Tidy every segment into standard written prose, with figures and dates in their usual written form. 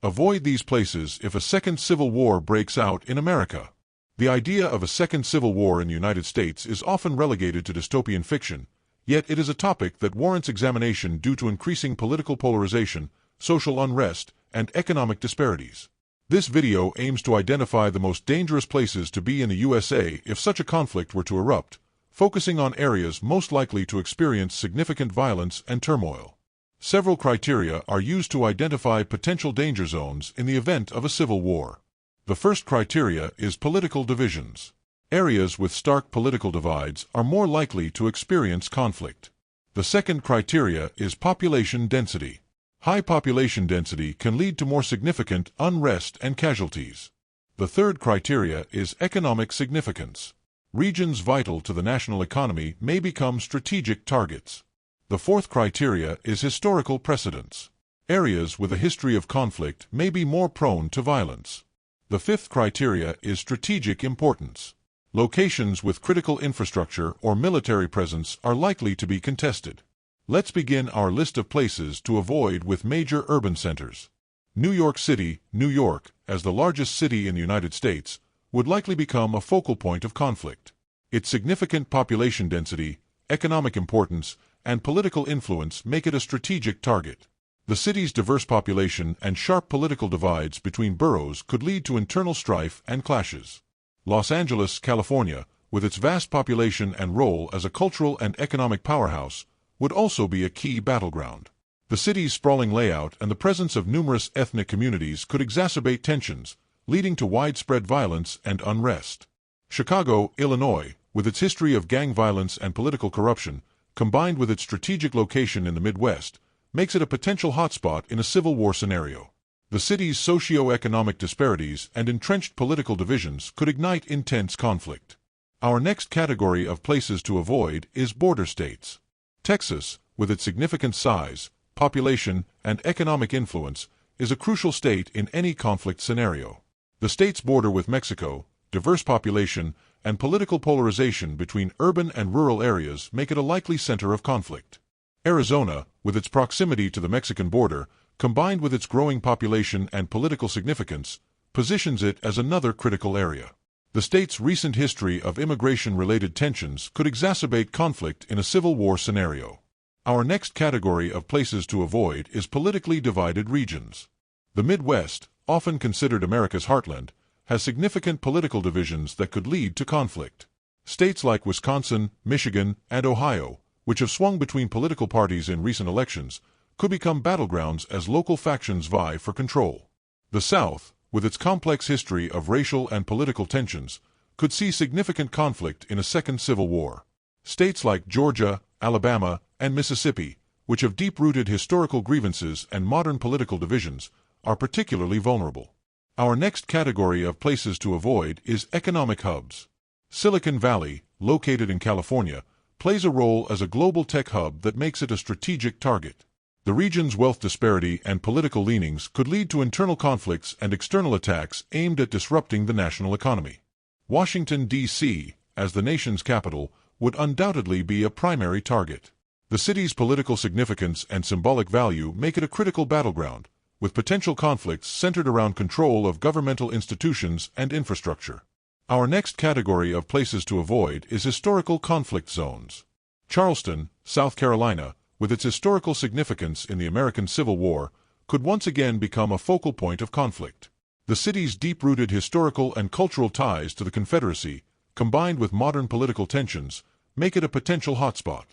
Avoid these places if a second civil war breaks out in America. The idea of a second civil war in the United States is often relegated to dystopian fiction, yet it is a topic that warrants examination due to increasing political polarization, social unrest, and economic disparities. This video aims to identify the most dangerous places to be in the USA if such a conflict were to erupt, focusing on areas most likely to experience significant violence and turmoil. Several criteria are used to identify potential danger zones in the event of a civil war. The first criteria is political divisions. Areas with stark political divides are more likely to experience conflict. The second criteria is population density. High population density can lead to more significant unrest and casualties. The third criteria is economic significance. Regions vital to the national economy may become strategic targets. The fourth criteria is historical precedence. Areas with a history of conflict may be more prone to violence. The fifth criteria is strategic importance. Locations with critical infrastructure or military presence are likely to be contested. Let's begin our list of places to avoid with major urban centers. New York City, New York, as the largest city in the United States, would likely become a focal point of conflict. Its significant population density, economic importance, and political influence make it a strategic target. The city's diverse population and sharp political divides between boroughs could lead to internal strife and clashes. Los Angeles, California, with its vast population and role as a cultural and economic powerhouse, would also be a key battleground. The city's sprawling layout and the presence of numerous ethnic communities could exacerbate tensions, leading to widespread violence and unrest. Chicago, Illinois, with its history of gang violence and political corruption, combined with its strategic location in the Midwest, makes it a potential hotspot in a civil war scenario. The city's socio-economic disparities and entrenched political divisions could ignite intense conflict. Our next category of places to avoid is border states. Texas, with its significant size, population, and economic influence, is a crucial state in any conflict scenario. The state's border with Mexico, diverse population, and political polarization between urban and rural areas make it a likely center of conflict. Arizona, with its proximity to the Mexican border, combined with its growing population and political significance, positions it as another critical area. The state's recent history of immigration-related tensions could exacerbate conflict in a civil war scenario. Our next category of places to avoid is politically divided regions. The Midwest, often considered America's heartland, has significant political divisions that could lead to conflict. States like Wisconsin, Michigan, and Ohio, which have swung between political parties in recent elections, could become battlegrounds as local factions vie for control. The South, with its complex history of racial and political tensions, could see significant conflict in a second civil war. States like Georgia, Alabama, and Mississippi, which have deep-rooted historical grievances and modern political divisions, are particularly vulnerable. Our next category of places to avoid is economic hubs. Silicon Valley, located in California, plays a role as a global tech hub that makes it a strategic target. The region's wealth disparity and political leanings could lead to internal conflicts and external attacks aimed at disrupting the national economy. Washington, D.C., as the nation's capital, would undoubtedly be a primary target. The city's political significance and symbolic value make it a critical battleground, with potential conflicts centered around control of governmental institutions and infrastructure. Our next category of places to avoid is historical conflict zones. Charleston, South Carolina, with its historical significance in the American Civil War, could once again become a focal point of conflict. The city's deep-rooted historical and cultural ties to the Confederacy, combined with modern political tensions, make it a potential hotspot.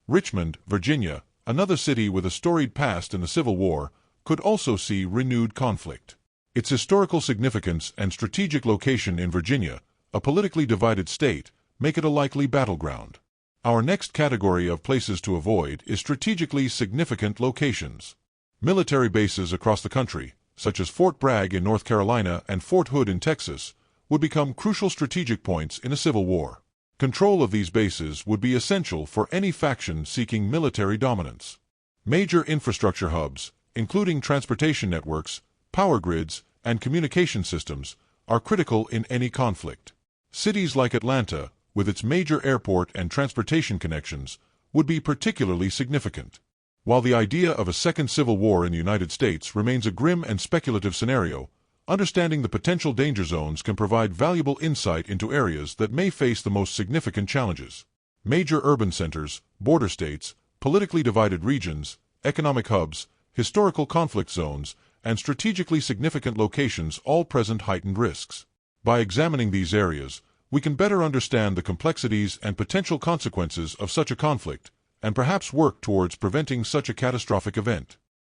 Richmond, Virginia, another city with a storied past in the Civil War, could also see renewed conflict. Its historical significance and strategic location in Virginia, a politically divided state, make it a likely battleground. Our next category of places to avoid is strategically significant locations. Military bases across the country, such as Fort Bragg in North Carolina and Fort Hood in Texas, would become crucial strategic points in a civil war. Control of these bases would be essential for any faction seeking military dominance. Major infrastructure hubs, including transportation networks, power grids, and communication systems, are critical in any conflict. Cities like Atlanta, with its major airport and transportation connections, would be particularly significant. While the idea of a second civil war in the United States remains a grim and speculative scenario, understanding the potential danger zones can provide valuable insight into areas that may face the most significant challenges. Major urban centers, border states, politically divided regions, economic hubs, historical conflict zones, and strategically significant locations all present heightened risks. By examining these areas, we can better understand the complexities and potential consequences of such a conflict, and perhaps work towards preventing such a catastrophic event.